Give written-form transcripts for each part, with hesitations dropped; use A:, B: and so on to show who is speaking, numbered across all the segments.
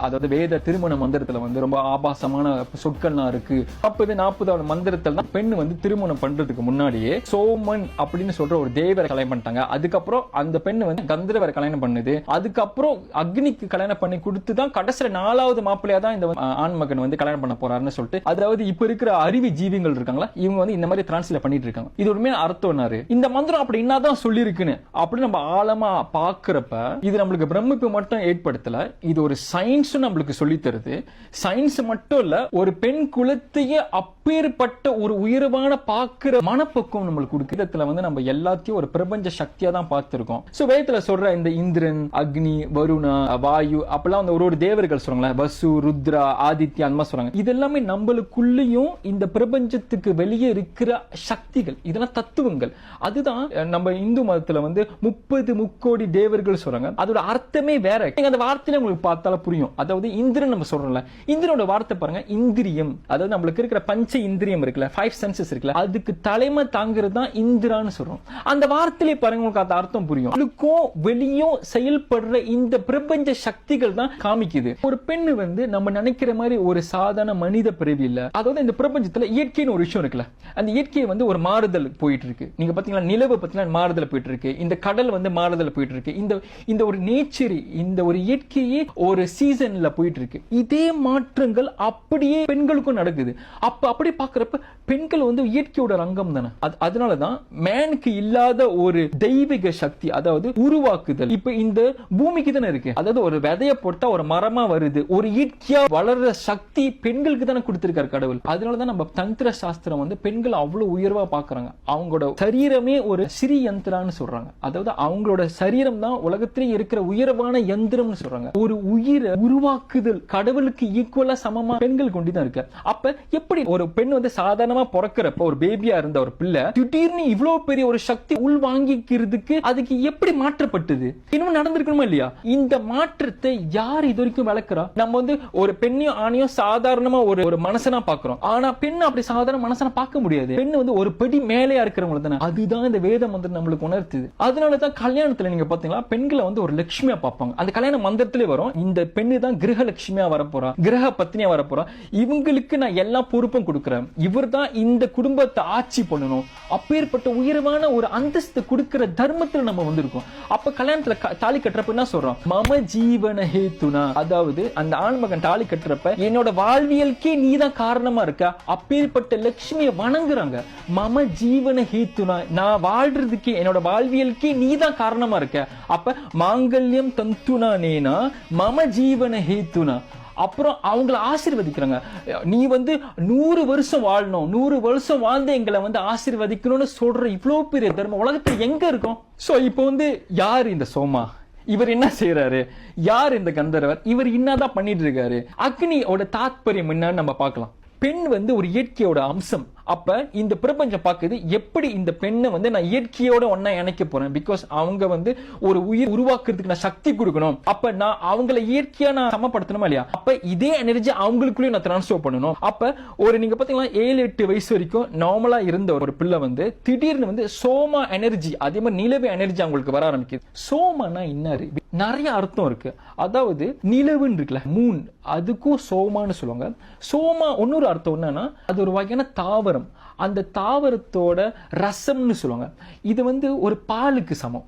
A: அதாவது வேத திருமண மந்திரத்துல வந்து ரொம்ப ஆபாசமான சொற்கள்லாம் இருக்கு. 40வது மந்திரத்துல தான் பெண் வந்து திருமணம் பண்றதுக்கு முன்னாடியே சோமன் அப்படின்னு சொல்ற ஒரு தேவரை கல்யாணம் பண்ணிட்டாங்க. அதுக்கப்புறம் அந்த பெண் வந்து கந்தர்வரை கல்யாணம் பண்ணுது. அதுக்கப்புறம் அக்னிக்கு கல்யாணம் பண்ணி கொடுத்து தான் கடைசியில 4வது மாப்பிள்ளையா தான் இந்த ஆண் மகன் வந்து கல்யாணம் பண்ண போறாருன்னு சொல்லிட்டு, அதாவது இப்ப இருக்கிற அறிவு ஜீவிகள் இருக்காங்களா இவங்க வந்து இந்த மாதிரி டிரான்ஸ்லேட் பண்ணிட்டு இருக்காங்க. இது உண்மையான அர்த்தம் என்னாரு, இந்த மந்திரம் அப்படி என்னதான் சொல்லி இருக்குன்னு அப்படி நம்ம ஆழமா பாக்குறப்ப இது நம்மளுக்கு பிரமிப்பு மட்டும் ஏற்படுத்தல, இது ஒரு சயின்ஸ் நம்மளுக்கு சொல்லி தருது. சயின்ஸ் மட்டும் இல்ல, ஒரு பெண் குலத்தையே அப்பேற்பட்ட ஒரு உயர்வான பாக்குற மனப்பக்குவம் நம்மளுக்கு கொடுக்குது. விதத்துல வந்து நம்ம எல்லாத்தையும் ஒரு பிரபஞ்ச சக்தியா தான் பார்த்திருக்கோம். சோ வேதத்துல சொல்ற இந்த இந்திரன், அக்னி, வருணா, வாயு அப்பெல்லாம் வந்து ஒரு தேவர்கள் சொல்றாங்களா, வசு, ருத்ரா, ஆதித்யா அந்த மாதிரி சொல்றாங்க. இது எல்லாமே நம்மளுக்குள்ளேயும் இந்த பிரபஞ்சத்துக்கு வெளியே இருக்கிற சக்திகள், இதெல்லாம் தத்துவங்கள். அதுதான் நம்ம இந்து மதத்துல வந்து 30 முக்கோடி தேவர்கள் சொல்றாங்க. அதோட அர்த்தமே வேற. அந்த வார்த்தையில உங்களுக்கு பார்த்தாலும் புரியும். அதாவது இந்திரன் நம்ம சொல்றோம்ல, இந்திரனோட வார்த்தை பாருங்க இந்திரியம். அதாவது நம்மளுக்கு இருக்கிற பஞ்ச இந்திரியம் இருக்குல்ல, 5 சென்சஸ் இருக்குல்ல, அதுக்கு தலைமை தாங்கிறது தான் இந்திரான்னு சொல்றோம். அந்த வார்த்தையிலே பாருங்க உங்களுக்கு அந்த அர்த்தம் புரியும். உள்ளுக்கும் வெளியும் செயல்படுற இந்த பிரபஞ்ச சக்திகள் தான் காமிக்குது. ஒரு பெண்ணு வந்து நம்ம நினைக்கிற மாதிரி ஒரு சாதாரண மனித பிறவி இல்ல. அதாவது இந்த பிரபஞ்சத்துல இயற்கைன்னு ஒரு விஷயம் இருக்குல்ல, அந்த இயற்கை வந்து ஒரு மாறுதல் போயிட்டு இருக்கு. நீங்க பாத்தீங்களா, நிலவு பாத்தீங்கன்னா மாறுதல் போயிட்டு இருக்கு, இந்த கடல் வந்து மாறுதல் போயிட்டு இருக்கு, இந்த ஒரு நேச்சர், இந்த ஒரு இயற்கையே ஒரு சீசன்ல போயிட்டு இருக்கு. இதே மாற்றங்கள் அப்படியே பெண்களுக்கும் நடக்குது. அப்படி பாக்குறப்ப பெண்கள் வந்து இயற்கையோட ரங்கம் தானே. அதனாலதான் மேனுக்கு இல்லாத ஒரு தெய்வீக சக்தி, அதாவது உருவாக்குதல் இப்ப இந்த பூமிக்கு தானே இருக்கு. அதாவது ஒரு விதைய போட்டா ஒரு மரமா வருது, ஒரு இயற்கையா வளர்ற சக்தி பெண்களுக்கு தானே கொடுத்திருக்காரு கடவுள். அதனாலதான் நம்ம தந்திர சாஸ்திரம் வந்து பெண்கள் அவ்வளவு உயர்வா பாக்குறாங்க. அவங்களோட சரீரமே ஒரு சிறி யந்திரான்னு சொல்றாங்க. அதாவது அவங்களோட சரீரம் தான் உலகத்திலே இருக்கிற உயர்வான யந்திரம்னு சொல்றாங்க. ஒரு உயிரை உருவாக்குதல் கடவுளுக்கு ஈக்குவலா சமமா பெண்கள் கொண்டுதான் இருக்கு. அப்ப எப்படி ஒரு பெண் வந்து சாதாரணமா பிறக்கிறப்ப ஒரு பேபியா இருந்த ஒரு பிள்ளை திடீர்னு இவ்வளவு பெரிய ஒரு சக்தி உள் வாங்கிக்கிறதுக்கு அதுக்கு எப்படி மாற்றப்பட்டது, இன்னும் நடந்திருக்கணுமா இல்லையா? இந்த மாற்றத்தை யார் இது வரைக்கும் விளக்குறா? நம்ம வந்து ஒரு பெண்ணையும் ஆணையும் சாதாரணமா ஒரு மனசனா பாக்குறோம். ஆனா பெண் அப்படி சாதாரண மனசனா பார்க்க முடியாது. பெண் வந்து ஒரு படி மேலே இருக்கிறவங்க தானே. அதுதான் இந்த வேதம் வந்து நம்மளுக்கு உணர்த்துது. அதனாலதான் கல்யாணத்துல நீங்க பாத்தீங்களா, பெண்களை வந்து ஒரு லட்சுமியா பார்ப்பாங்க. அந்த கல்யாண மந்திரத்திலே வரும், இந்த பெண்ணு தான் கிரக லட்சுமியா வரப்போறா, கிரக பத்னியா வரப்போறா, இவங்களுக்கு நான் எல்லா பொறுப்பும் கொடுக்கிறேன், இவர் தான் இந்த குடும்பத்தை ஆட்சி பண்ணணும். அப்பேற்பட்ட உயர்வான ஒரு அந்தஸ்து கொடுக்கிற தர்மத்துல நம்ம வந்திருக்கோம். அப்ப கல்யாணத்துல தாலி கட்டுறப்ப என்ன சொல்றோம், மம ஜீவன ஹேத்துனா, அதாவது அந்த ஆண்மகன் தாலி கட்டுறப்ப என்னோட வாழ்வியலுக்கே நீதான் காரணமா இருக்க, அப்பேற்பட்ட லட்சுமியை வணங்குறாங்க. மம ஜீவன ஹேத்துனா, நான் வாழ்றதுக்கு என்னோட வாழ்வியலுக்கே நீதான் காரணமா இருக்க. அப்ப மாங்கல்யம் தந்துனா நேனா மம ஜீவன ஹேத்துனா, அப்புறம் அவங்கள ஆசீர்வதிக்கிறாங்க. நீ வந்து 100 வருஷம் வாழணும், 100 வருஷம் வாழ்ந்து எங்களை வந்து ஆசீர்வதிக்கணும்னு சொல்ற இவ்வளவு பெரிய தர்மம் உலகத்துல எங்க இருக்கும்? சோ இப்போ வந்து யார் இந்த சோமா, இவர் என்ன செய்யறாரு, யார் இந்த கந்தர்வர், இவர் என்னதான் பண்ணிட்டு இருக்காரு, அக்னியோட தாத்பரியம் என்னன்னு நம்ம பார்க்கலாம். பெண் வந்து ஒரு இயற்கையோட அம்சம். அப்ப இந்த பிரபஞ்சம் பாக்குது எப்படி இந்த பெண்ணை வந்து நான் இயற்கையோட ஒன்னா இணைக்க போறேன். பிகாஸ் அவங்க வந்து ஒரு உயிர் உருவாக்குறதுக்கு நான் சக்தி கொடுக்கணும். அப்ப நான் அவங்களை இயற்கையா நான் சமப்படுத்தணுமா இல்லையா? அப்ப இதே எனர்ஜி அவங்களுக்குள்ளேயும் நான் டிரான்ஸ்ஃபர் பண்ணணும். அப்ப ஒரு நீங்க பாத்தீங்கன்னா 7-8 வயசு வரைக்கும் நார்மலா இருந்த ஒரு பிள்ளை வந்து திடீர்னு வந்து சோமா எனர்ஜி, அதே மாதிரி நிலவு எனர்ஜி அவங்களுக்கு வர ஆரம்பிக்குது. சோமானா என்ன, நிறைய அர்த்தம் இருக்கு. அதாவது நிலவுன்னு இருக்குல்ல, மூன், அதுக்கும் சோமான்னு சொல்லுவாங்க. சோமா இன்னொரு அர்த்தம் என்னன்னா அது ஒரு வகையான தாவரம். அந்த தாவரத்தோட ரசம்னு சொல்லுவாங்க. இது வந்து ஒரு பாலுக்கு சமம்.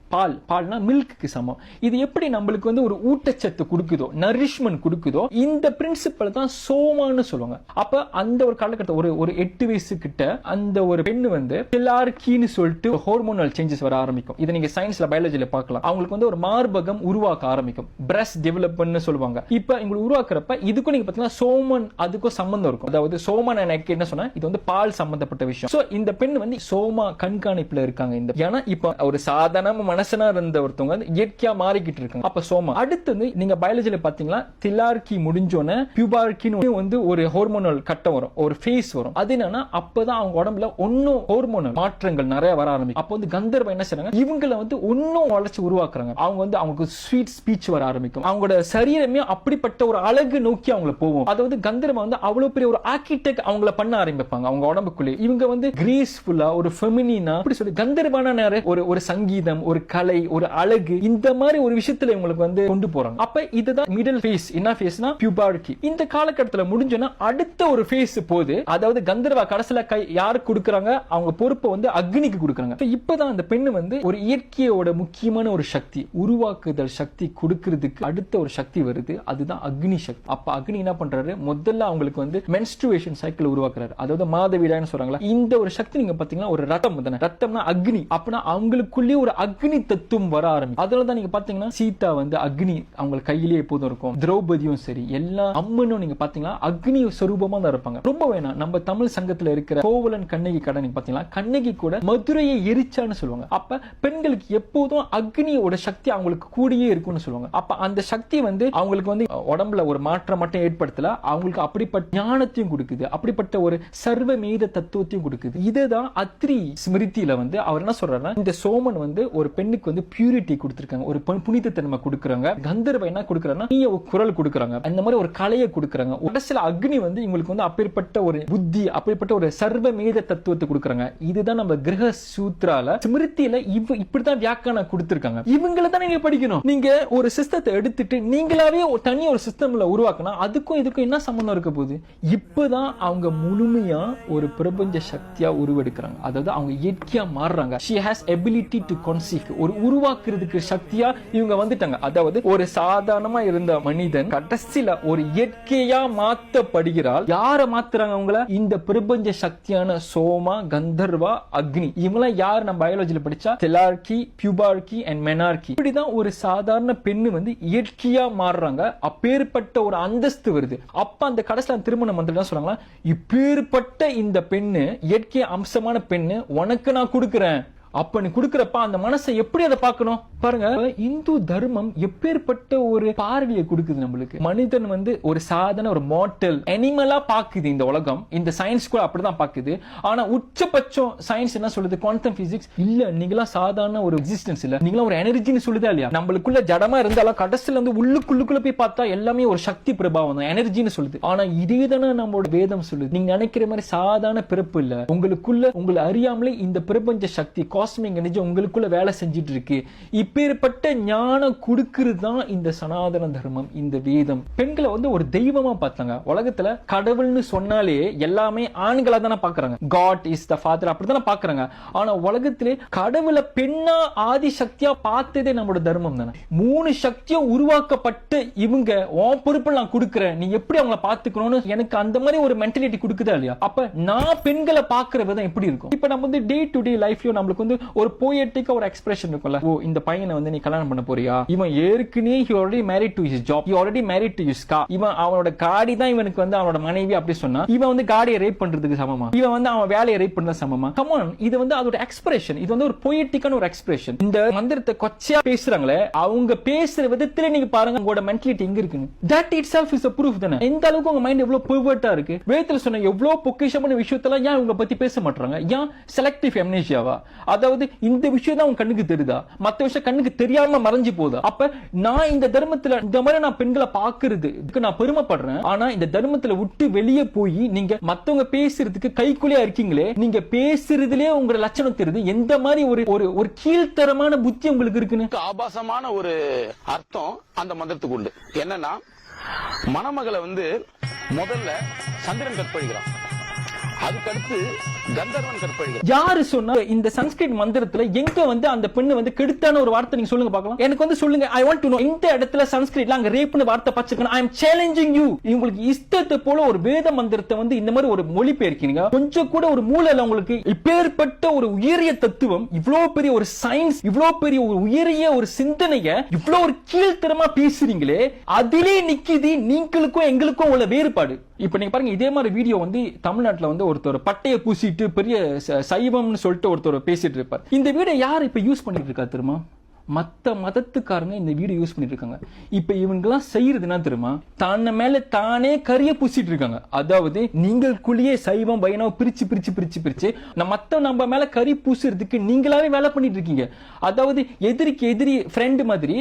A: பால்னா மில்க்கு சமம். இது எப்படி நம்மளுக்கு வந்து ஒரு ஊட்டச்சத்து கொடுக்குதோ, நரிஷ்மெண்ட் கொடுக்குதோ, இந்த பிரின்சிபல் தான் சோமான்னு சொல்லுவாங்க. அப்ப அந்த ஒரு காலகட்டம் ஒரு 8 வயசு கிட்ட அந்த ஒரு பெண்ணு வந்து பிலார்கின்னு சொல்லிட்டு ஹார்மோனல் சேஞ்சஸ் வர ஆரம்பிக்கும். இதை நீங்க சயின்ஸ்ல பயாலஜில பார்க்கலாம். அவங்களுக்கு வந்து ஒரு மார்பகம் உருவாக்க ஆரம்பிக்கும், பிரஸ்ட் டெவலப்மென்ட்னு சொல்லுவாங்க. இப்ப இவங்க உருவாக்குறப்ப இதுக்கும் நீங்க பாத்தீங்கன்னா சோமன் அதுக்கும் சம்பந்தம் இருக்கும். அதாவது சோமன் எனக்கு என்ன சொன்னா, இது வந்து பால் சம்பந்தப்பட்ட விஷயம். சோ இந்த பெண் வந்து சோமா கண்காணிப்புல இருக்காங்க. இந்த ஏன்னா இப்ப ஒரு சாதாரண மனசனா இருந்த ஒருத்தவங்க வந்து இயற்கையா மாறிக்கிட்டு இருக்காங்க. அப்ப சோமா அடுத்து வந்து நீங்க பயாலஜில பாத்தீங்கன்னா திலார்கி முடிஞ்சோன பியூபார்கின்னு வந்து ஒரு ஹார்மோனல் கட்டம் வரும், ஒரு ஃபேஸ் வரும். அது என்னன்னா அப்பதான் அவங்க உடம்புல ஒன்னும் ஹார்மோனல் மாற்றங்கள் நிறைய வர ஆரம்பிக்கும். அப்ப வந்து கந்தர்வ என்ன செய்றாங்க, இவங்களை வந்து ஒன்னும் வளர்ச்சி உருவாக்குறாங்க. அவங்க வந்து அவங்களுக்கு ஸ்வீட் ஸ்பீச் வர ஆரம்பிக்கும். அவங்களோட சரீரமே அப்படிப்பட்ட ஒரு அழகு நோக்கி அவங்கள போவோம். அதாவது கந்தர்வ வந்து அவ்வளவு பெரிய ஒரு ஆர்கிடெக்ட் அவங்கள பண்ண ஆரம்பிப்பாங்க. அவங்க உடம்புக்குள்ளே. இவங்க வந்து கிரேஸ்ஃபுல்லா, ஒரு ஃபெமினினா, அப்படி சொல்லி கந்தர்வான ஒரு சங்கீதம், ஒரு கலை, ஒரு அழகு, இந்த மாதிரி ஒரு விஷயத்துல இவங்களுக்கு வந்து கொண்டு போறாங்க. அப்ப இதுதான் மிடில் ஃபேஸ். என்ன ஃபேஸ்னா பியூபர்ட்டி. இந்த காலகட்டத்துல முடிஞ்சோன்னா அடுத்த ஒரு ஃபேஸ் போது, அதாவது கந்தர்வா கடைசில யாருக்கு கொடுக்கறாங்க, அவங்க பொறுப்பை வந்து அக்னிக்கு கொடுக்கறாங்க. இப்பதான் அந்த பெண்ணு வந்து ஒரு இயற்கையோட முக்கியமான ஒரு சக்தி, உருவாக்குதல் சக்தி கொடுக்கிறதுக்கு அடுத்த ஒரு சக்தி வருது, அதுதான் அக்னி சக்தி. அப்ப அக்னி என்ன பண்றாரு, முதல்ல அவங்களுக்கு வந்து மென்ஸ்ட்ருவேஷன் சைக்கிள் உருவாக்குறாரு, அதாவது மாதவிடாய்னு சொல்றாங்களா. இந்த ஒரு சக்தி நீங்க பாத்தீங்கன்னா ஒரு ரத்தம் தானே, ரத்தம்னா அக்னி. அப்பனா அவங்களுக்குள்ளே ஒரு அக்னி தத்துவம் வர ஆரம்பிக்கும். அதனாலதான் நீங்க பாத்தீங்கன்னா சீதா வந்து அக்னி அவங்க கையிலேயே எப்போதும் இருக்கும், திரௌபதியும் சரி, எல்லா அம்மனும் நீங்க பாத்தீங்கன்னா அக்னி சொரூபமா தான் இருப்பாங்க. ரொம்ப வேணாம், நம்ம தமிழ் சங்கத்துல இருக்கிற கோவலன் கண்ணகி கடை நீங்க பாத்தீங்கன்னா கண்ணகி கூட மதுரையை எரிச்சான்னு சொல்லுவாங்க. அப்ப பெண்களுக்கு எப்போதும் அக்னியோட சக்தி அவங்களுக்கு கூடயே இருக்கும்னு சொல்லுவாங்க. அப்ப அந்த சக்தி வந்து அவங்களுக்கு வந்து உடம்புல ஒரு மாற்றம் மட்டும் ஏற்படுத்தல, அவங்களுக்கு அப்படிப்பட்ட ஞானத்தையும் கொடுக்குது, அப்படிப்பட்ட ஒரு சர்வமேத தத்துவத்தையும் கொடுக்குது. இதுதான் அத்ரி ஸ்மிருதியில வந்து அவர் என்ன சொல்றாருன்னா, இந்த சோமன் வந்து ஒரு பெண்ணுக்கு வந்து பியூரிட்டி கொடுத்திருக்காங்க, ஒரு புனிதத்தன்மை கொடுக்கறாங்க. கந்தர்வ என்ன கொடுக்கறாங்கன்னா குரல் கொடுக்கறாங்க, அந்த மாதிரி ஒரு கலையை கொடுக்கறாங்க. கடைசில அக்னி வந்து இவங்களுக்கு வந்து அப்பேற்பட்ட ஒரு புத்தி, அப்பேற்பட்ட ஒரு சர்வமேத தத்துவத்தை கொடுக்கறாங்க. இதுதான் நம்ம கிரக சூத்ரால ஸ்மிருதியில இப்படிதான் வியாக்கியானம் கொடுத்திருக்காங்க. இவங்கள தான் நீங்க படிக்கணும். நீங்க ஒரு சிஸ்டத்தை எடுத்துட்டு நீங்களாவே தனி ஒரு சிஸ்டம்ல உருவாக்கினா அதுக்கும் இதுக்கும் என்ன சம்பந்தம் இருக்க போகுது? இப்பதான் அவங்க முழுமையா ஒரு பிரபஞ்ச சக்தியா உருவெடுக்கிறாங்க, அதாவது அவங்க இயற்கையா மாறுறாங்க. she has ability to conceive, ஒரு உருவாக்குறதுக்கு சக்தியா இவங்க வந்துட்டாங்க. அதாவது ஒரு சாதாரணமா இருந்த மனிதன் கடைசியில ஒரு இயற்கையா மாத்தப்படுகிறாள். யார மாத்துறாங்க அவங்கள? இந்த பிரபஞ்ச சக்தியான சோமா, கந்தர்வா, அக்னி. இவங்க யார் நம்ம பயாலஜில படிச்சா தெலார்கி, பியூபார்கி அண்ட் மெனார்கி. இப்படிதான் ஒரு சாதாரண பெண்ணு வந்து இயற்கையா மாறுறாங்க. அப்பேற்பட்ட ஒரு அந்தஸ்து வருது. அப்ப அந்த கடைசில திருமண மந்திரம் சொல்றாங்களா, இப்பேற்பட்ட இந்த பெண்ணு, இயற்கை அம்சமான பெண்ணு உனக்கு நான் கொடுக்கிறேன். அப்ப நீ கொடுக்கறப்ப அந்த மனசை எப்படி அதை பார்க்கணும் பாருங்க. இந்து தர்மம் எப்பேற்பட்ட ஒரு பார்வையை கொடுக்குது நம்மளுக்கு. மனிதன் வந்து ஒரு சாதாரண ஒரு மார்டல் அனிமலா பாக்குது இந்த உலகம், இந்த சயின்ஸ் கூட அப்படிதான் பாக்குது. ஆனா உச்சபட்சம் சயின்ஸ் என்ன சொல்லுது, குவாண்டம் பிசிக்ஸ், இல்ல நீங்களா சாதாரண ஒரு எக்ஸிஸ்டன்ஸ் இல்ல, நீங்களா ஒரு எனர்ஜின்னு சொல்லுதா இல்லையா? நம்மளுக்குள்ள ஜடமா இருந்தாலும் கடைசில வந்து உள்ளுக்குள்ள போய் பார்த்தா எல்லாமே ஒரு சக்தி பிரபாவம் தான், எனர்ஜின்னு சொல்லுது. ஆனா இதே தானே நம்மளோட வேதம் சொல்லுது. நீங்க நினைக்கிற மாதிரி சாதாரண பிறப்பு இல்ல, உங்களுக்குள்ள உங்களை அறியாமலே இந்த பிரபஞ்ச சக்தி காஸ்மிக் எனர்ஜி உங்களுக்குள்ள வேலை செஞ்சிட்டு இருக்கு. இப்பேற்பட்ட ஞானம் கொடுக்கிறது தான் இந்த சனாதன தர்மம், இந்த வேதம். பெண்களை வந்து ஒரு தெய்வமா பார்த்தாங்க. உலகத்துல கடவுள்னு சொன்னாலே எல்லாமே ஆண்களா தானே பாக்குறாங்க, காட் இஸ் த ஃபாதர் அப்படித்தானே பாக்குறாங்க. ஆனா உலகத்திலே கடவுளை பெண்ணா ஆதி சக்தியா பார்த்ததே நம்மளோட தர்மம் தானே. 3 சக்தியும் உருவாக்கப்பட்டு இவங்க உன் பொறுப்பு நான் கொடுக்கிறேன், நீ எப்படி அவங்கள பாத்துக்கணும்னு எனக்கு அந்த மாதிரி ஒரு மென்டாலிட்டி கொடுக்குதா இல்லையா? அப்ப நான் பெண்களை பாக்குற விதம் எப்படி இருக்கும்? இப்ப நம்ம வந்து டே டு டே லைஃப்லயும் நம்மளுக்கு வந்து ஒரு போயட்டிக்கா ஒரு எக்ஸ்பிரஷன் இருக்கும்ல, ஓ இந்த பையனை வந்து நீ கல்யாணம் பண்ண போறியா, இவன் ஏற்கனவே he already married to his job, he already married to his car, இவன் அவனோட காடி தான் இவனுக்கு வந்து அவனோட மனைவி அப்படி சொன்னா இவன் வந்து காடியை ரேப் பண்றதுக்கு சமமா, இவன் வந்து அவன் வேலையை ரேப் பண்றது சமமா? கம் ஆன், இது வந்து அதோட எக்ஸ்பிரஷன், இது வந்து ஒரு போயட்டிக்கான ஒரு எக்ஸ்பிரஷன். இந்த மந்திரத்தை கொச்சையா பேசுறாங்களே, அவங்க பேசுற விதத்துல நீங்க பாருங்க உங்களோட மென்டாலிட்டி எங்க இருக்குன்னு. that itself is a proof தானே. எந்த அளவுக்கு உங்க மைண்ட் எவ்வளவு பெர்வர்ட்டா இருக்கு. வேதத்துல சொன்ன எவ்வளவு பொக்கிஷமான விஷயத்தெல்லாம் ஏன் உங்களை பத்தி பேச மாட்டாங்க? ஏன் செலக்டிவ் அம்னீசியாவா? அதாவது இந்த விஷயம் தான் உங்க கண்ணுக்கு தெரியுதா, மத்த விஷயம் கண்ணுக்கு தெரியாம மறைஞ்சு போகுதா? அப்ப நான் இந்த தர்மத்துல இந்த மாதிரி நான் பெண்களை பாக்குறதுக்கு நான் பெருமைப்படுறேன். ஆனா இந்த தர்மத்துல விட்டு வெளியே போய் நீங்க மத்தவங்க பேசுறதுக்கு கைக்குள்ளே இருக்கீங்களே, நீங்க பேசுறதுலயே உங்க லட்சணம் தெரியுது எந்த மாதிரி ஒரு கீழ்த்தரமான புத்தி உங்களுக்கு இருக்குன்னு.
B: ஆபாசமான ஒரு அர்த்தம் அந்த மந்திரத்துக்கு உண்டு. என்னன்னா, மணமகளை வந்து முதல்ல சந்திரன் கற்பழிக்கிறான், அதுக்கடுத்து கந்தர்வன் கற்பழிக்கிறான்.
A: யாரு சொன்னா இந்த சன்ஸ்கிரிட் மந்திரத்துல எங்க வந்து அந்த பெண்ணு வந்து கெடுத்தான ஒரு வார்த்தை நீங்க சொல்லுங்க பார்க்கலாம். எனக்கு வந்து சொல்லுங்க, ஐ வாண்ட் டு நோ. இந்த இடத்துல சன்ஸ்கிரிட்ல அங்க ரேப்னு வார்த்தை பச்சைக்கணும். ஐ அம் சேலஞ்சிங் யூ. உங்களுக்கு இஷ்டத்தை போல ஒரு வேத மந்திரத்தை வந்து இந்த மாதிரி ஒரு மொழி பெயர்க்கீங்க, கொஞ்சம் கூட ஒரு மூளையில உங்களுக்கு இப்பேற்பட்ட ஒரு உயரிய தத்துவம், இவ்வளவு பெரிய ஒரு சயின்ஸ், இவ்வளவு பெரிய ஒரு உயரிய ஒரு சிந்தனைய இவ்வளவு ஒரு கீழ்த்தரமா பேசுறீங்களே, அதிலே நிக்குது நீங்களுக்கும் எங்களுக்கும் உள்ள வேறுபாடு. இப்ப நீங்க பாருங்க, இதே மாதிரி வீடியோ வந்து தமிழ்நாட்டுல வந்து ஒருத்தர் பட்டைய பூசிட்டு பெரிய சைவம்னு சொல்லிட்டு ஒருத்தர் பேசிட்டு இருப்பார். இந்த வீடியோ யார் இப்ப யூஸ் பண்ணிட்டு இருக்கா தெரியுமா? மத்த மதத்துக்காரங்க இந்த வீடியோ யூஸ் பண்ணிட்டு இருக்காங்க. இப்ப இவங்கெல்லாம் செய்யறதுன்னா தெரியுமா, தன்னை மேல தானே கரிய பூசிட்டு இருக்காங்க. அதாவது நீங்களுக்குள்ளேயே சைவம் வைணவம் பிரிச்சு பிரிச்சு பிரிச்சு பிரிச்சு மத்த நம்ம மேல கறி பூசுறதுக்கு நீங்களாவே வேலை பண்ணிட்டு இருக்கீங்க. அதாவது எதிரிக்கு எதிரி ஃப்ரெண்ட் மாதிரி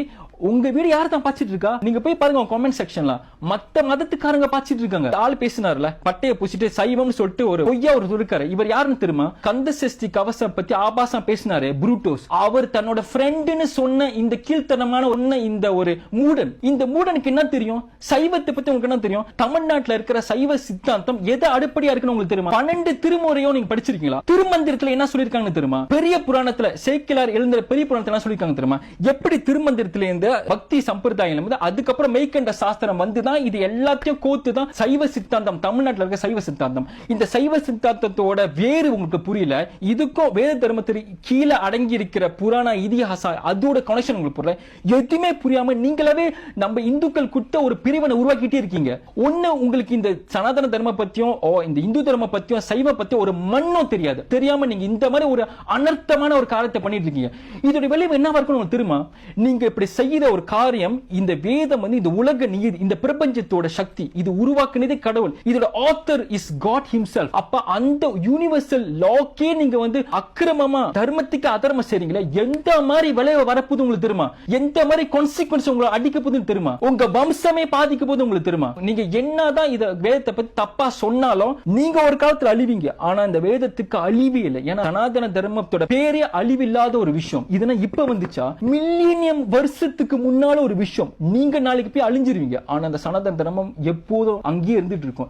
A: உங்க வீடு யார் தான் பாச்சிட்டு இருக்கா? நீங்க போய் பாருங்க கமெண்ட் செக்ஷன்ல மத்த மதத்துக்காரங்க பாச்சிட்டு இருக்காங்க. ஆள் பேசினார்ல பட்டைய பூசிட்டு சைவம்னு சொல்லிட்டு ஒரு பொய்யா ஒரு இருக்காரு. இவர் யாருன்னு தெரியுமா? கந்த சஷ்டி கவசம் பத்தி ஆபாசம் பேசினாரு புரூட்டோஸ். அவர் தன்னோட ஃப்ரெண்ட்னு சொன்ன இந்த கீழ்த்தனமான இந்த ஒரு மூடன். இந்த மூடனுக்கு என்ன தெரியும்? சைவத்தை பத்தி உங்களுக்கு என்ன தெரியும்? தமிழ்நாட்டுல இருக்கிற சைவ சித்தாந்தம் எது அடிப்படையா இருக்குன்னு உங்களுக்கு தெரியுமா? 12 திருமுறையும் நீங்க படிச்சிருக்கீங்களா? திருமந்திரத்துல என்ன சொல்லிருக்காங்க தெரியுமா? பெரிய புராணத்துல சேக்கிலார் எழுந்த பெரிய புராணத்துல என்ன சொல்லிருக்காங்க தெரியுமா? எப்படி திருமந்திரத்துல இருந்து பக்தி சம்பிரதாயம் அதுக்கப்புறம் மெய்கண்ட சாஸ்திரம் வந்துதான் இது எல்லாத்தையும் கோத்து தான் சைவ சித்தாந்தம் தமிழ்நாட்டில் இருக்க சைவ சித்தாந்தம். இந்த சைவ சித்தாந்தத்தோட வேறு உங்களுக்கு புரியல. இதுக்கும் வேத தர்மத்திற்கு கீழே அடங்கி இருக்கிற புராண இதிகாச அதோட கனெக்ஷன் உங்களுக்கு புரியல. எதுவுமே புரியாம நீங்களாவே நம்ம இந்துக்கள் கிட்ட ஒரு பிரிவினை உருவாக்கிட்டே இருக்கீங்க. ஒண்ணு உங்களுக்கு இந்த சனாதன தர்ம பத்தியும் இந்த இந்து தர்ம பத்தியும் சைவ பத்தியும் ஒரு மண்ணும் தெரியாது. தெரியாம நீங்க இந்த மாதிரி ஒரு அனர்த்தமான ஒரு காரியத்தை பண்ணிட்டு இருக்கீங்க. இதோட விளைவு என்ன இருக்குன்னு தெரியுமா? நீங்க இப்படி செய்யற ஒரு காரியம், இந்த வேதம் இந்த உலக நீதி, இந்த பிரபஞ்சத்தோட சக்தி, இது உருவாக்குனதே கடவுள். இதோட ஆத்தர் இஸ் காட் ஹிம்செல்ஃப். அப்ப அந்த யூனிவர்சல் லாக்கே நீங்க அக்கிரமமா தர்மத்துக்கு அதர்மம் செய்றீங்களே, எந்த மாதிரி விளைவு வரப்போது உங்களுக்கு தெரியுமா? எந்த மாதிரி கான்சிக்வன்ஸ் உங்களை அடிக்க போகுதுன்னு தெரியுமா? உங்க வம்சமே பாதிக்க போது உங்களுக்கு தெரியுமா? நீங்க என்னதான் இத வேதத்தை பத்தி தப்பா சொன்னாலும் நீங்க ஒரு காலத்துல அழிவீங்க. ஆனா இந்த வேதத்துக்கு அழிவே இல்லை. ஏன்னா சனாதன தர்மத்தோட பேரே அழிவில்லாத ஒரு விஷயம். இதெல்லாம் இப்ப வந்துச்சா? மில்லியனியம் வருஷத்துக்கு முன்னால ஒரு விஷயம். நீங்க நாளைக்கு போய் அழிஞ்சிருவீங்க. ஆனா அந்த சனாதன தர்மம் எப்போதும் அங்கேயே இருந்துட்டு இருக்கும்.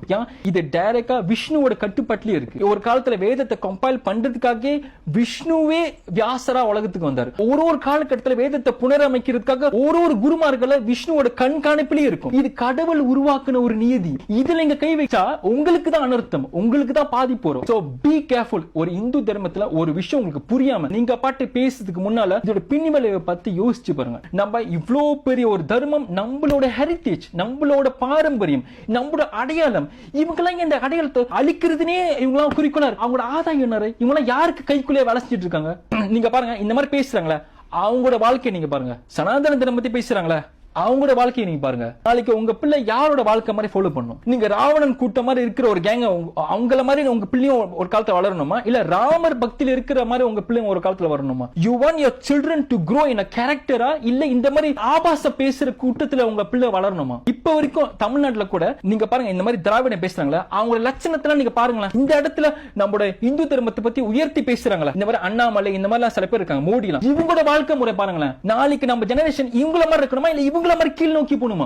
A: இது டைரக்டா விஷ்ணுவோட கட்டுப்பாட்டிலே இருக்கு. ஒரு காலத்துல வேதத்தை கம்பைல் பண்றதுக்காக விஷ்ணுவே வியாசரா உலகத்துக்கு வந்தாரு. ஒரு காலகட்டத்தில் வேதத்தை புனரமைக்கிறதுக்காக ஒரு குருமார்களை விஷ்ணுவோட கண்காணிப்பிலே இருக்கும். இது கடவுள் உருவாக்குன ஒரு நியதி. இதுல நீங்க கை வச்சா உங்களுக்கு தான் அனர்த்தம், உங்களுக்கு தான் பாதிப்பு வரும். So be careful. ஒரு இந்து தர்மத்துல ஒரு விஷயம் உங்களுக்கு புரியாம நீங்க பாட்டு பேசுறதுக்கு முன்னால இதோட பின்விளைவை பத்தி யோசிச்சு பாருங்க. நம்ம இவ்ளோ பெரிய ஒரு தர்மம், நம்மளோட ஹெரிட்டேஜ், நம்மளோட பாரம்பரியம், நம்மளோட அடையாளம், இவங்கெல்லாம் இந்த அடையாளத்தை அழிக்கிறதுனே இவங்கெல்லாம் குறிக்கோளா இருக்கு. அவங்களோட ஆதாயம் என்ன? இவங்கெல்லாம் யாருக்கு கைக்குள்ளே வேலை செஞ்சுட்டு இருக்காங்க? நீங்க பாருங்க, இந்த மாதிரி பேசுறாங்களே அவங்களோட வாழ்க்கையை நீங்க பாருங்க. சனாதன தர்மத்தை பத்தி பேசுறாங்களே அவங்களோட வாழ்க்கையை நீங்க பாருங்க. நாளைக்கு உங்க பிள்ளை யாரோட வாழ்க்கை மாதிரி ஃபாலோ பண்ணும்? நீங்க ராவணன் கூட்ட மாதிரி இருக்கிற ஒரு கேங்க அவங்கள மாதிரி உங்க பிள்ளையும் ஒரு காலத்துல வளரணுமா? இல்ல ராமர் பக்தியில இருக்கிற மாதிரி உங்க பிள்ளையும் ஒரு காலத்துல வரணுமா? You want your children to grow in a character-ஆ இல்ல இந்த மாதிரி ஆபாச பேசுற கூட்டத்துல உங்க பிள்ளை வளரணுமா? இப்ப வரைக்கும் தமிழ்நாட்டுல கூட நீங்க பாருங்க, இந்த மாதிரி திராவிடம் பேசுறாங்களா அவங்களோட லட்சணத்துல நீங்க பாருங்களேன். இந்த இடத்துல நம்மளோட இந்து தர்மத்தை பத்தி உயர்த்தி பேசுறாங்களா? இந்த மாதிரி அண்ணாமலை இந்த மாதிரி சில பேர் இருக்காங்க, மோடி எல்லாம், இவங்களோட வாழ்க்கை முறை பாருங்களேன். நாளைக்கு நம்ம ஜெனரேஷன் இவங்கள மாதிரி இருக்கணுமா இல்ல இவங்கள மாதிரி கீழ் நோக்கி போகணுமா?